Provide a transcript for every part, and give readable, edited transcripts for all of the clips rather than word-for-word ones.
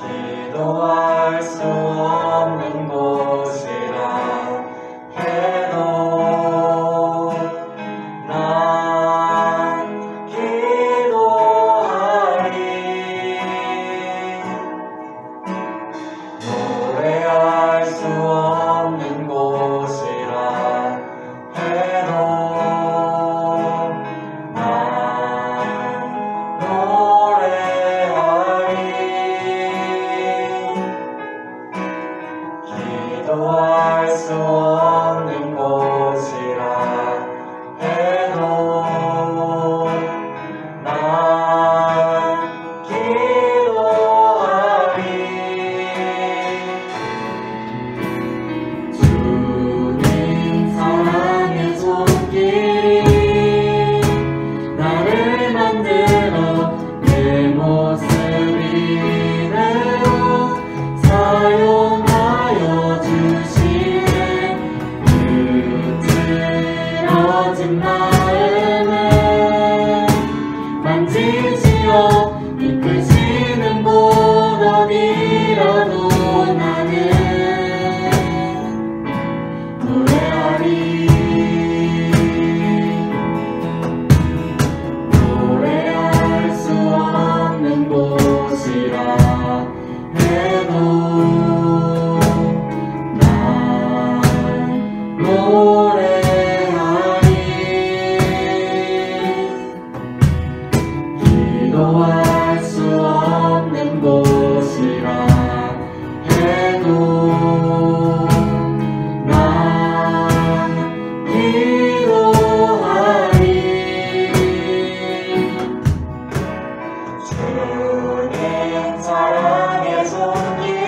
기도할 수 없는 곳이라 해도 난 기도하리. 노래할 수 없는 곳이라 해도 난 노래하리. 기도할 수 없는 곳이라 해도 난 기도하리. 주님 사랑의 손길이 나를 만들어 내 모습 이대로 사용하여 주시네. 흐트러진 마음을 만지시어 이끄시는 곳 어디라도 나는 노래하리. 노래할 수 없는 곳이라 해도 난 노래하리. 기도할 수 없는 곳이라 해도 난 기도하리. 주님 사랑의 손길이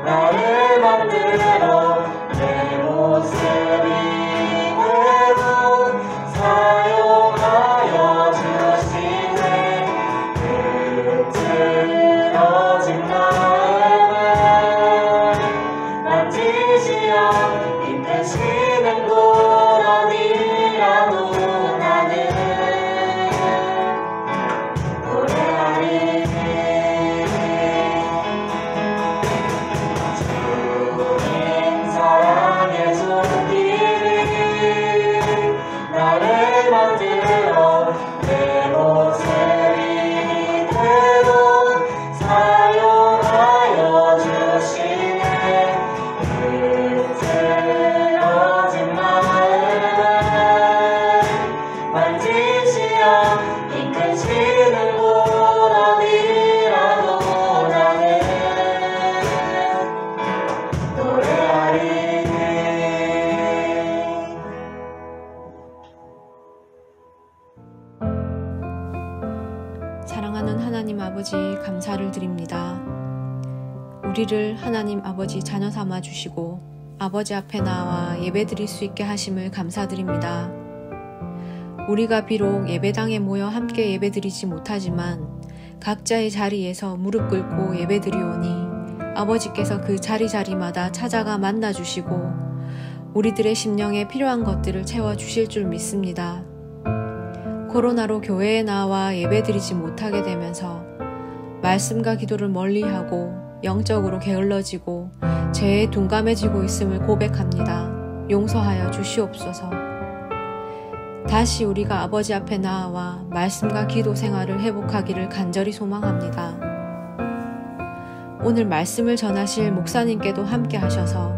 나를 만들어 내 모습 이대로 사용하여 주시네. 흐트러진 마음을 만지시어 이끄시는 곳 어디라도 나는 노래하리. 주님 사랑의 손길이 나를 만들어 내 모습 이대로 사용하여 주시네. 흐트러진 마음을 만지시어 이끄시는 곳 어디라도 나는 노래하리. 사랑하는 하나님 아버지, 감사를 드립니다. 우리를 하나님 아버지 자녀 삼아 주시고 아버지 앞에 나와 예배드릴 수 있게 하심을 감사드립니다. 우리가 비록 예배당에 모여 함께 예배드리지 못하지만 각자의 자리에서 무릎 꿇고 예배드리오니 아버지께서 그 자리자리마다 찾아가 만나주시고 우리들의 심령에 필요한 것들을 채워주실 줄 믿습니다. 코로나로 교회에 나와 예배드리지 못하게 되면서 말씀과 기도를 멀리하고 영적으로 게을러지고 죄에 둔감해지고 있음을 고백합니다. 용서하여 주시옵소서. 다시 우리가 아버지 앞에 나아와 말씀과 기도 생활을 회복하기를 간절히 소망합니다. 오늘 말씀을 전하실 목사님께도 함께 하셔서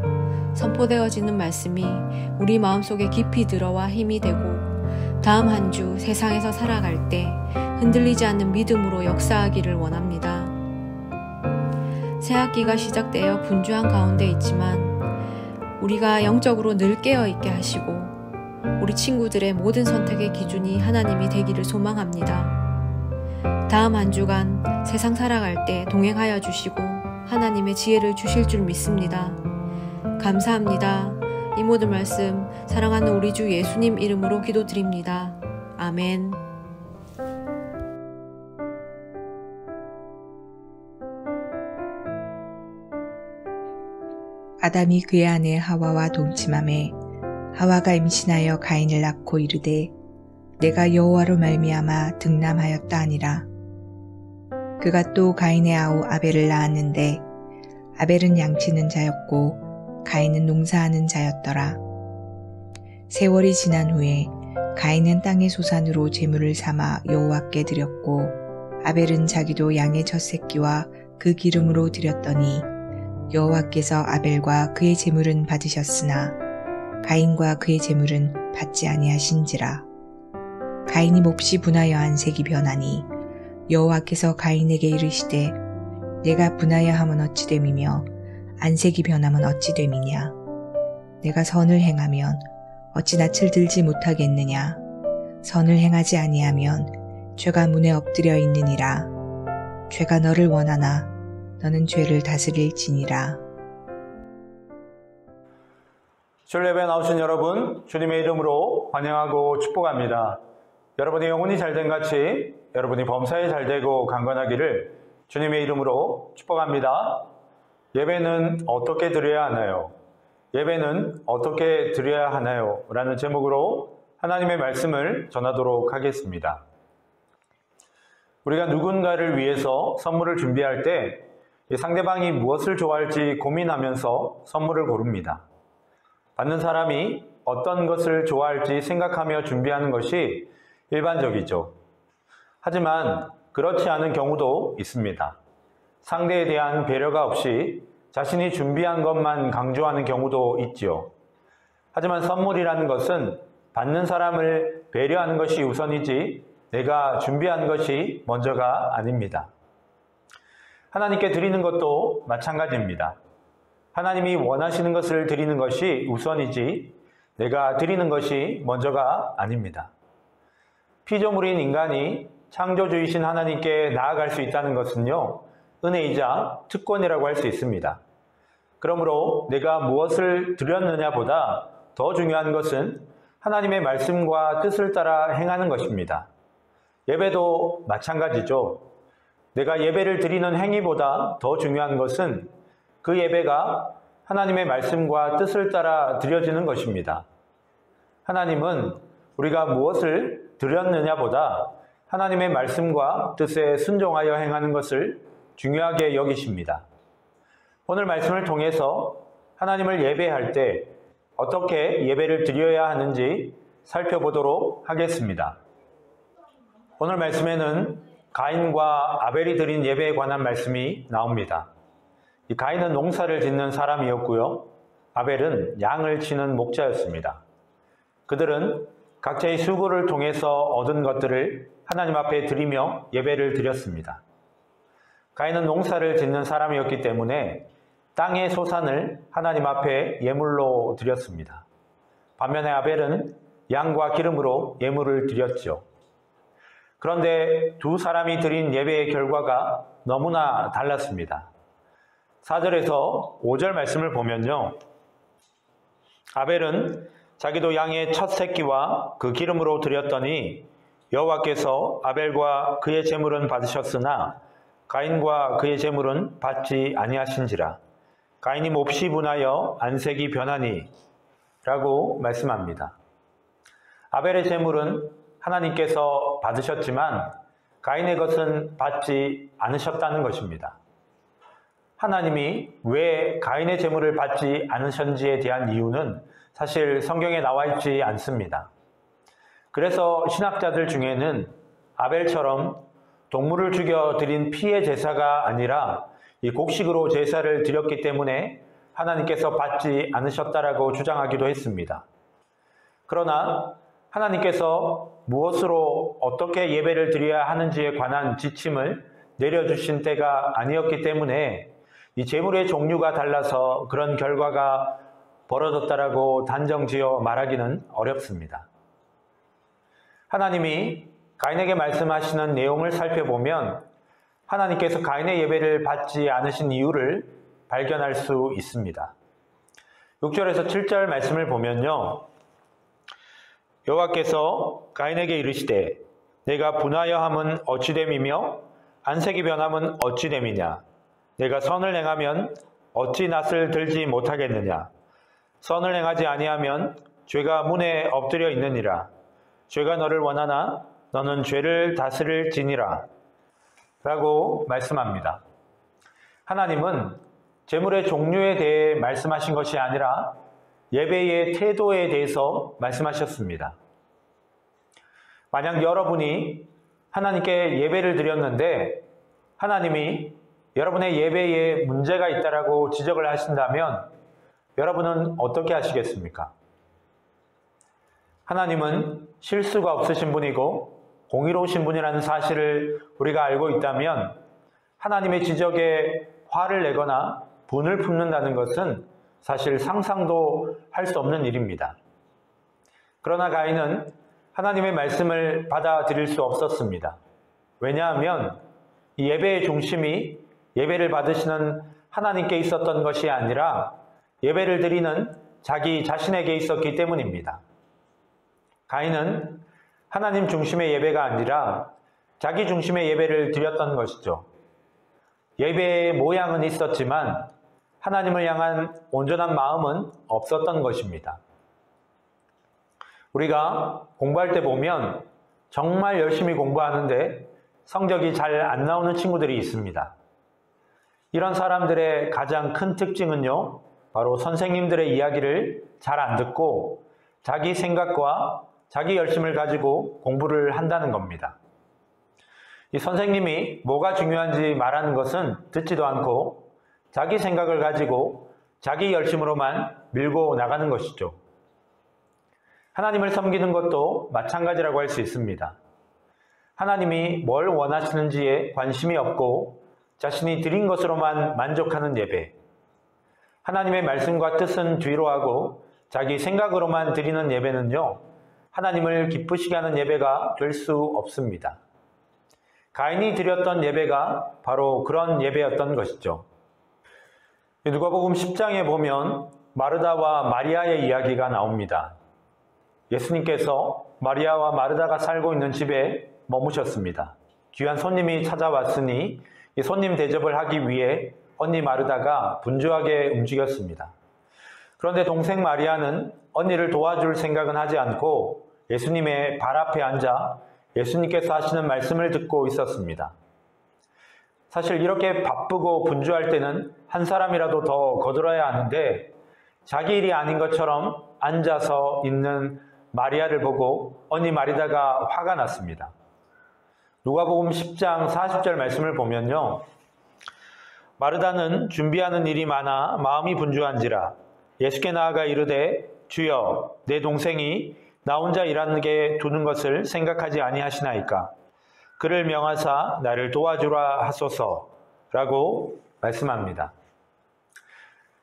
선포되어지는 말씀이 우리 마음속에 깊이 들어와 힘이 되고 다음 한 주 세상에서 살아갈 때 흔들리지 않는 믿음으로 역사하기를 원합니다. 새학기가 시작되어 분주한 가운데 있지만 우리가 영적으로 늘 깨어있게 하시고 우리 친구들의 모든 선택의 기준이 하나님이 되기를 소망합니다. 다음 한 주간 세상 살아갈 때 동행하여 주시고 하나님의 지혜를 주실 줄 믿습니다. 감사합니다. 이 모든 말씀 사랑하는 우리 주 예수님 이름으로 기도드립니다. 아멘. 아담이 그의 아내 하와와 동침함에 하와가 임신하여 가인을 낳고 이르되 내가 여호와로 말미암아 득남하였다 하니라. 그가 또 가인의 아우 아벨을 낳았는데 아벨은 양치는 자였고 가인은 농사하는 자였더라. 세월이 지난 후에 가인은 땅의 소산으로 제물을 삼아 여호와께 드렸고 아벨은 자기도 양의 첫 새끼와 그 기름으로 드렸더니 여호와께서 아벨과 그의 제물은 받으셨으나 가인과 그의 제물은 받지 아니하신지라. 가인이 몹시 분하여 안색이 변하니 여호와께서 가인에게 이르시되 내가 분하여함은 어찌 됨이며 안색이 변함은 어찌 됨이냐. 내가 선을 행하면 어찌 낯을 들지 못하겠느냐. 선을 행하지 아니하면 죄가 문에 엎드려 있느니라. 죄가 너를 원하나 너는 죄를 다스릴지니라. 주일 예배에 나오신 여러분, 주님의 이름으로 환영하고 축복합니다. 여러분의 영혼이 잘된 같이 여러분이 범사에 잘되고 강건하기를 주님의 이름으로 축복합니다. 예배는 어떻게 드려야 하나요? 예배는 어떻게 드려야 하나요? 라는 제목으로 하나님의 말씀을 전하도록 하겠습니다. 우리가 누군가를 위해서 선물을 준비할 때 상대방이 무엇을 좋아할지 고민하면서 선물을 고릅니다. 받는 사람이 어떤 것을 좋아할지 생각하며 준비하는 것이 일반적이죠. 하지만 그렇지 않은 경우도 있습니다. 상대에 대한 배려가 없이 자신이 준비한 것만 강조하는 경우도 있지요. 하지만 선물이라는 것은 받는 사람을 배려하는 것이 우선이지 내가 준비한 것이 먼저가 아닙니다. 하나님께 드리는 것도 마찬가지입니다. 하나님이 원하시는 것을 드리는 것이 우선이지 내가 드리는 것이 먼저가 아닙니다. 피조물인 인간이 창조주이신 하나님께 나아갈 수 있다는 것은요, 은혜이자 특권이라고 할 수 있습니다. 그러므로 내가 무엇을 드렸느냐보다 더 중요한 것은 하나님의 말씀과 뜻을 따라 행하는 것입니다. 예배도 마찬가지죠. 내가 예배를 드리는 행위보다 더 중요한 것은 그 예배가 하나님의 말씀과 뜻을 따라 드려지는 것입니다. 하나님은 우리가 무엇을 드렸느냐보다 하나님의 말씀과 뜻에 순종하여 행하는 것을 중요하게 여기십니다. 오늘 말씀을 통해서 하나님을 예배할 때 어떻게 예배를 드려야 하는지 살펴보도록 하겠습니다. 오늘 말씀에는 가인과 아벨이 드린 예배에 관한 말씀이 나옵니다. 이 가인은 농사를 짓는 사람이었고요. 아벨은 양을 치는 목자였습니다. 그들은 각자의 수고를 통해서 얻은 것들을 하나님 앞에 드리며 예배를 드렸습니다. 가인은 농사를 짓는 사람이었기 때문에 땅의 소산을 하나님 앞에 예물로 드렸습니다. 반면에 아벨은 양과 기름으로 예물을 드렸죠. 그런데 두 사람이 드린 예배의 결과가 너무나 달랐습니다. 4절에서 5절 말씀을 보면요. 아벨은 자기도 양의 첫 새끼와 그 기름으로 드렸더니 여호와께서 아벨과 그의 제물은 받으셨으나 가인과 그의 제물은 받지 아니하신지라. 가인이 몹시 분하여 안색이 변하니 라고 말씀합니다. 아벨의 제물은 하나님께서 받으셨지만 가인의 것은 받지 않으셨다는 것입니다. 하나님이 왜 가인의 제물을 받지 않으셨는지에 대한 이유는 사실 성경에 나와 있지 않습니다. 그래서 신학자들 중에는 아벨처럼 동물을 죽여 드린 피의 제사가 아니라 이 곡식으로 제사를 드렸기 때문에 하나님께서 받지 않으셨다라고 주장하기도 했습니다. 그러나 하나님께서 무엇으로 어떻게 예배를 드려야 하는지에 관한 지침을 내려주신 때가 아니었기 때문에 이 제물의 종류가 달라서 그런 결과가 벌어졌다라고 단정지어 말하기는 어렵습니다. 하나님이 가인에게 말씀하시는 내용을 살펴보면 하나님께서 가인의 예배를 받지 않으신 이유를 발견할 수 있습니다. 6절에서 7절 말씀을 보면요. 여호와께서 가인에게 이르시되 내가 분하여 함은 어찌 됨이며 안색이 변함은 어찌 됨이냐. 내가 선을 행하면 어찌 낯을 들지 못하겠느냐. 선을 행하지 아니하면 죄가 문에 엎드려 있느니라. 죄가 너를 원하나 너는 죄를 다스릴지니라. 라고 말씀합니다. 하나님은 제물의 종류에 대해 말씀하신 것이 아니라 예배의 태도에 대해서 말씀하셨습니다. 만약 여러분이 하나님께 예배를 드렸는데 하나님이 여러분의 예배에 문제가 있다라고 지적을 하신다면 여러분은 어떻게 하시겠습니까? 하나님은 실수가 없으신 분이고 공의로우신 분이라는 사실을 우리가 알고 있다면 하나님의 지적에 화를 내거나 분을 품는다는 것은 사실 상상도 할 수 없는 일입니다. 그러나 가인은 하나님의 말씀을 받아들일 수 없었습니다. 왜냐하면 이 예배의 중심이 예배를 받으시는 하나님께 있었던 것이 아니라 예배를 드리는 자기 자신에게 있었기 때문입니다. 가인은 하나님 중심의 예배가 아니라 자기 중심의 예배를 드렸던 것이죠. 예배의 모양은 있었지만 하나님을 향한 온전한 마음은 없었던 것입니다. 우리가 공부할 때 보면 정말 열심히 공부하는데 성적이 잘 안 나오는 친구들이 있습니다. 이런 사람들의 가장 큰 특징은요, 바로 선생님들의 이야기를 잘 안 듣고 자기 생각과 자기 열심을 가지고 공부를 한다는 겁니다. 이 선생님이 뭐가 중요한지 말하는 것은 듣지도 않고 자기 생각을 가지고 자기 열심으로만 밀고 나가는 것이죠. 하나님을 섬기는 것도 마찬가지라고 할 수 있습니다. 하나님이 뭘 원하시는지에 관심이 없고 자신이 드린 것으로만 만족하는 예배, 하나님의 말씀과 뜻은 뒤로 하고 자기 생각으로만 드리는 예배는요, 하나님을 기쁘시게 하는 예배가 될 수 없습니다. 가인이 드렸던 예배가 바로 그런 예배였던 것이죠. 누가복음 10장에 보면 마르다와 마리아의 이야기가 나옵니다. 예수님께서 마리아와 마르다가 살고 있는 집에 머무셨습니다. 귀한 손님이 찾아왔으니 이 손님 대접을 하기 위해 언니 마르다가 분주하게 움직였습니다. 그런데 동생 마리아는 언니를 도와줄 생각은 하지 않고 예수님의 발 앞에 앉아 예수님께서 하시는 말씀을 듣고 있었습니다. 사실 이렇게 바쁘고 분주할 때는 한 사람이라도 더 거들어야 하는데 자기 일이 아닌 것처럼 앉아서 있는 마리아를 보고 언니 마리다가 화가 났습니다. 누가복음 10장 40절 말씀을 보면요, 마르다는 준비하는 일이 많아 마음이 분주한지라 예수께 나아가 이르되 주여 내 동생이 나 혼자 일하게 두는 것을 생각하지 아니하시나이까 그를 명하사 나를 도와주라 하소서라고 말씀합니다.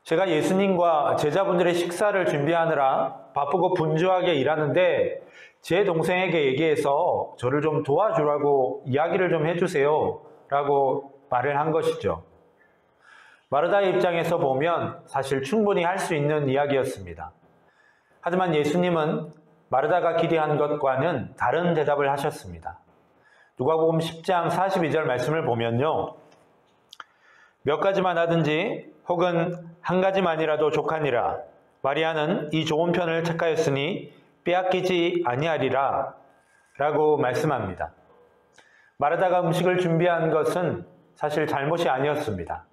제가 예수님과 제자분들의 식사를 준비하느라 바쁘고 분주하게 일하는데 제 동생에게 얘기해서 저를 좀 도와주라고 이야기를 좀 해주세요 라고 말을 한 것이죠. 마르다의 입장에서 보면 사실 충분히 할 수 있는 이야기였습니다. 하지만 예수님은 마르다가 기대한 것과는 다른 대답을 하셨습니다. 누가복음 10장 42절 말씀을 보면요, 몇 가지만 하든지 혹은 한 가지만이라도 족하니라 마리아는 이 좋은 편을 택하였으니 빼앗기지 아니하리라 라고 말씀합니다. 마르다가 음식을 준비한 것은 사실 잘못이 아니었습니다.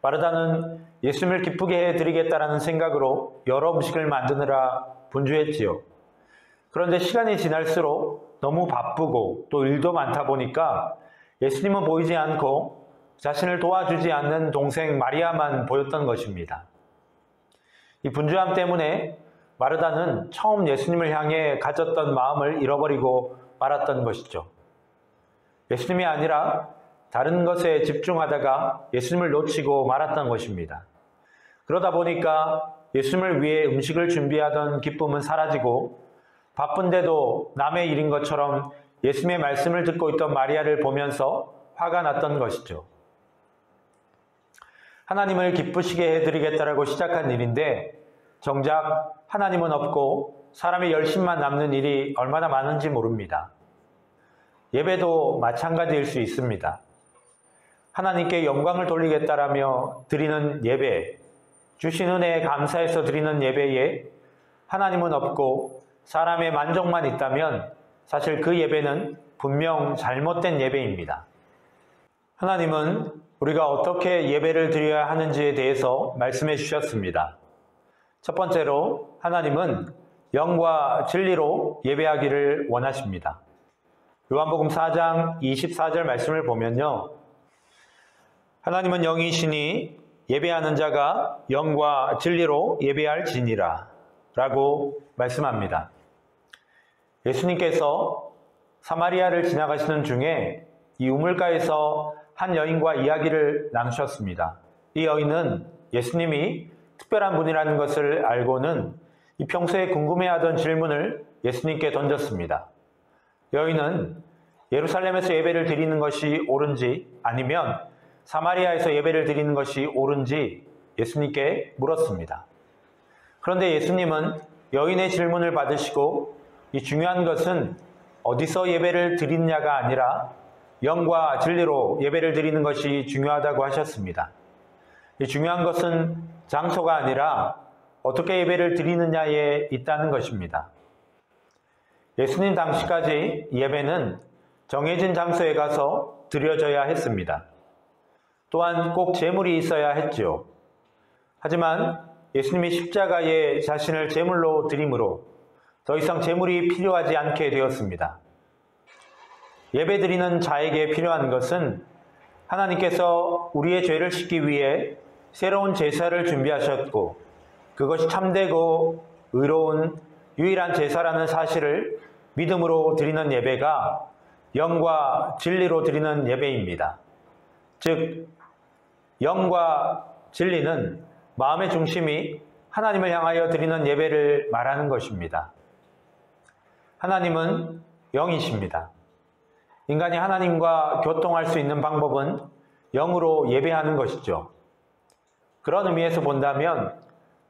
마르다는 예수님을 기쁘게 해드리겠다라는 생각으로 여러 음식을 만드느라 분주했지요. 그런데 시간이 지날수록 너무 바쁘고 또 일도 많다 보니까 예수님은 보이지 않고 자신을 도와주지 않는 동생 마리아만 보였던 것입니다. 이 분주함 때문에 마르다는 처음 예수님을 향해 가졌던 마음을 잃어버리고 말았던 것이죠. 예수님이 아니라 다른 것에 집중하다가 예수님을 놓치고 말았던 것입니다. 그러다 보니까 예수님을 위해 음식을 준비하던 기쁨은 사라지고 바쁜데도 남의 일인 것처럼 예수님의 말씀을 듣고 있던 마리아를 보면서 화가 났던 것이죠. 하나님을 기쁘시게 해드리겠다라고 시작한 일인데 정작 하나님은 없고 사람의 열심만 남는 일이 얼마나 많은지 모릅니다. 예배도 마찬가지일 수 있습니다. 하나님께 영광을 돌리겠다라며 드리는 예배, 주신 은혜에 감사해서 드리는 예배에 하나님은 없고 사람의 만족만 있다면 사실 그 예배는 분명 잘못된 예배입니다. 하나님은 우리가 어떻게 예배를 드려야 하는지에 대해서 말씀해 주셨습니다. 첫 번째로 하나님은 영과 진리로 예배하기를 원하십니다. 요한복음 4장 24절 말씀을 보면요. 하나님은 영이시니 예배하는 자가 영과 진리로 예배할지니라 라고 말씀합니다. 예수님께서 사마리아를 지나가시는 중에 이 우물가에서 한 여인과 이야기를 나누셨습니다. 이 여인은 예수님이 특별한 분이라는 것을 알고는 이 평소에 궁금해하던 질문을 예수님께 던졌습니다. 여인은 예루살렘에서 예배를 드리는 것이 옳은지 아니면 사마리아에서 예배를 드리는 것이 옳은지 예수님께 물었습니다. 그런데 예수님은 여인의 질문을 받으시고 이 중요한 것은 어디서 예배를 드리느냐가 아니라 영과 진리로 예배를 드리는 것이 중요하다고 하셨습니다. 이 중요한 것은 장소가 아니라 어떻게 예배를 드리느냐에 있다는 것입니다. 예수님 당시까지 예배는 정해진 장소에 가서 드려져야 했습니다. 또한 꼭 제물이 있어야 했죠. 하지만 예수님이 십자가에 자신을 제물로 드림으로 더 이상 제물이 필요하지 않게 되었습니다. 예배드리는 자에게 필요한 것은 하나님께서 우리의 죄를 씻기 위해 새로운 제사를 준비하셨고 그것이 참되고 의로운 유일한 제사라는 사실을 믿음으로 드리는 예배가 영과 진리로 드리는 예배입니다. 즉 영과 진리는 마음의 중심이 하나님을 향하여 드리는 예배를 말하는 것입니다. 하나님은 영이십니다. 인간이 하나님과 교통할 수 있는 방법은 영으로 예배하는 것이죠. 그런 의미에서 본다면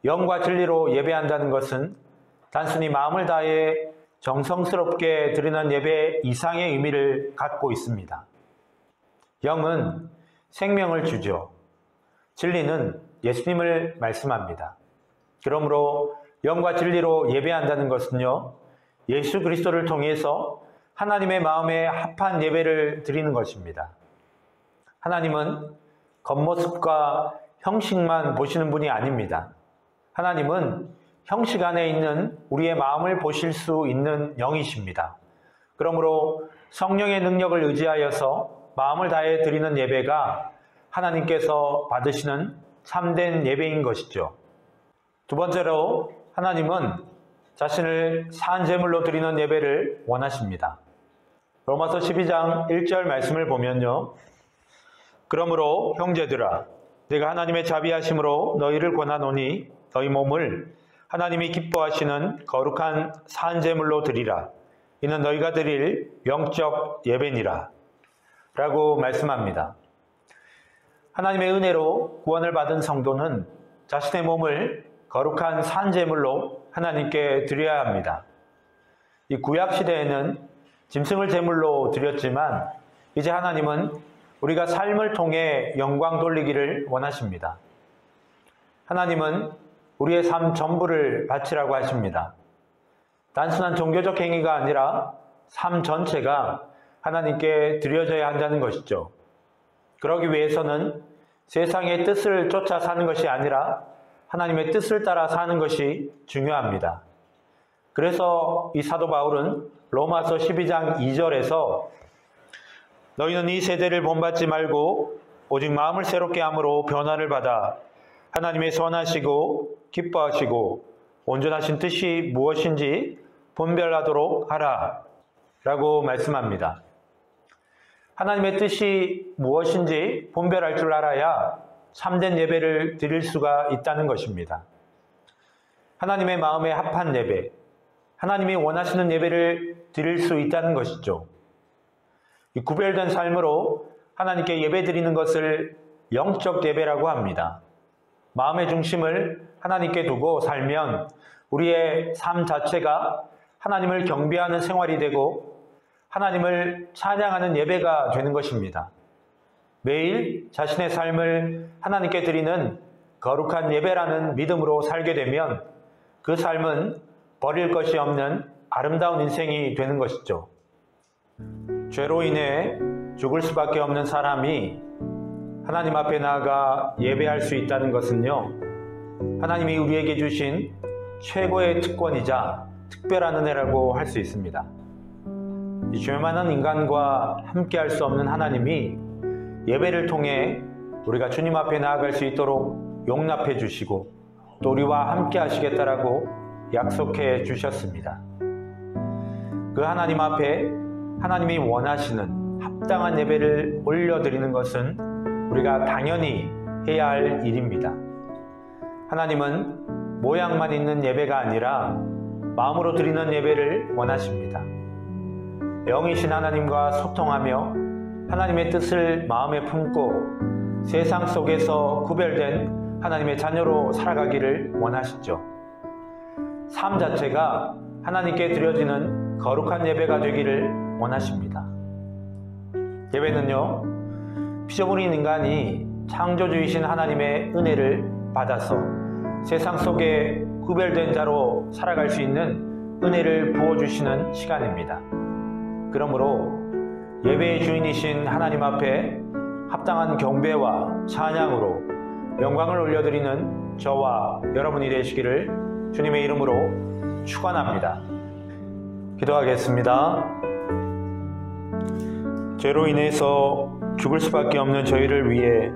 영과 진리로 예배한다는 것은 단순히 마음을 다해 정성스럽게 드리는 예배 이상의 의미를 갖고 있습니다. 영은 생명을 주죠. 진리는 예수님을 말씀합니다. 그러므로 영과 진리로 예배한다는 것은요, 예수 그리스도를 통해서 하나님의 마음에 합한 예배를 드리는 것입니다. 하나님은 겉모습과 형식만 보시는 분이 아닙니다. 하나님은 형식 안에 있는 우리의 마음을 보실 수 있는 영이십니다. 그러므로 성령의 능력을 의지하여서 마음을 다해 드리는 예배가 하나님께서 받으시는 참된 예배인 것이죠. 두 번째로 하나님은 자신을 산 제물로 드리는 예배를 원하십니다. 로마서 12장 1절 말씀을 보면요. 그러므로 형제들아 내가 하나님의 자비하심으로 너희를 권하노니 너희 몸을 하나님이 기뻐하시는 거룩한 산 제물로 드리라. 이는 너희가 드릴 영적 예배니라. 라고 말씀합니다. 하나님의 은혜로 구원을 받은 성도는 자신의 몸을 거룩한 산 제물로 하나님께 드려야 합니다. 이 구약 시대에는 짐승을 제물로 드렸지만 이제 하나님은 우리가 삶을 통해 영광 돌리기를 원하십니다. 하나님은 우리의 삶 전부를 바치라고 하십니다. 단순한 종교적 행위가 아니라 삶 전체가 하나님께 드려져야 한다는 것이죠. 그러기 위해서는 세상의 뜻을 쫓아 사는 것이 아니라 하나님의 뜻을 따라 사는 것이 중요합니다. 그래서 이 사도 바울은 로마서 12장 2절에서 너희는 이 세대를 본받지 말고 오직 마음을 새롭게 함으로 변화를 받아 하나님의 선하시고 기뻐하시고 온전하신 뜻이 무엇인지 분별하도록 하라 라고 말씀합니다. 하나님의 뜻이 무엇인지 분별할 줄 알아야 참된 예배를 드릴 수가 있다는 것입니다. 하나님의 마음에 합한 예배, 하나님이 원하시는 예배를 드릴 수 있다는 것이죠. 이 구별된 삶으로 하나님께 예배 드리는 것을 영적 예배라고 합니다. 마음의 중심을 하나님께 두고 살면 우리의 삶 자체가 하나님을 경배하는 생활이 되고 하나님을 찬양하는 예배가 되는 것입니다. 매일 자신의 삶을 하나님께 드리는 거룩한 예배라는 믿음으로 살게 되면 그 삶은 버릴 것이 없는 아름다운 인생이 되는 것이죠. 죄로 인해 죽을 수밖에 없는 사람이 하나님 앞에 나아가 예배할 수 있다는 것은요, 하나님이 우리에게 주신 최고의 특권이자 특별한 은혜라고 할 수 있습니다. 이 죄 많은 인간과 함께 할 수 없는 하나님이 예배를 통해 우리가 주님 앞에 나아갈 수 있도록 용납해 주시고 또 우리와 함께 하시겠다라고 약속해 주셨습니다. 그 하나님 앞에 하나님이 원하시는 합당한 예배를 올려드리는 것은 우리가 당연히 해야 할 일입니다. 하나님은 모양만 있는 예배가 아니라 마음으로 드리는 예배를 원하십니다. 영이신 하나님과 소통하며 하나님의 뜻을 마음에 품고 세상 속에서 구별된 하나님의 자녀로 살아가기를 원하시죠. 삶 자체가 하나님께 드려지는 거룩한 예배가 되기를 원하십니다. 예배는요, 피조물인 인간이 창조주이신 하나님의 은혜를 받아서 세상 속에 구별된 자로 살아갈 수 있는 은혜를 부어주시는 시간입니다. 그러므로 예배의 주인이신 하나님 앞에 합당한 경배와 찬양으로 영광을 올려드리는 저와 여러분이 되시기를 주님의 이름으로 축원합니다. 기도하겠습니다. 죄로 인해서 죽을 수밖에 없는 저희를 위해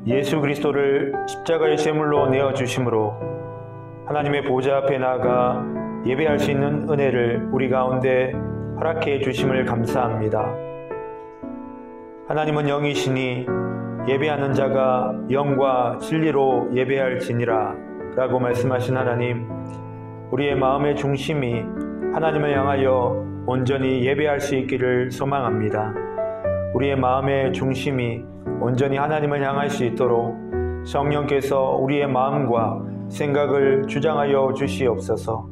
예수 그리스도를 십자가의 제물로 내어주심으로 하나님의 보좌 앞에 나아가 예배할 수 있는 은혜를 우리 가운데 허락해 주심을 감사합니다. 하나님은 영이시니 예배하는 자가 영과 진리로 예배할지니라 라고 말씀하신 하나님, 우리의 마음의 중심이 하나님을 향하여 온전히 예배할 수 있기를 소망합니다. 우리의 마음의 중심이 온전히 하나님을 향할 수 있도록 성령께서 우리의 마음과 생각을 주장하여 주시옵소서.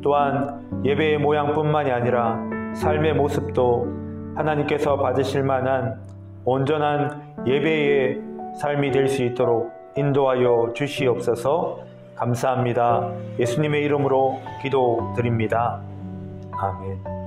또한 예배의 모양뿐만이 아니라 삶의 모습도 하나님께서 받으실 만한 온전한 예배의 삶이 될 수 있도록 인도하여 주시옵소서. 감사합니다. 예수님의 이름으로 기도드립니다. 아멘.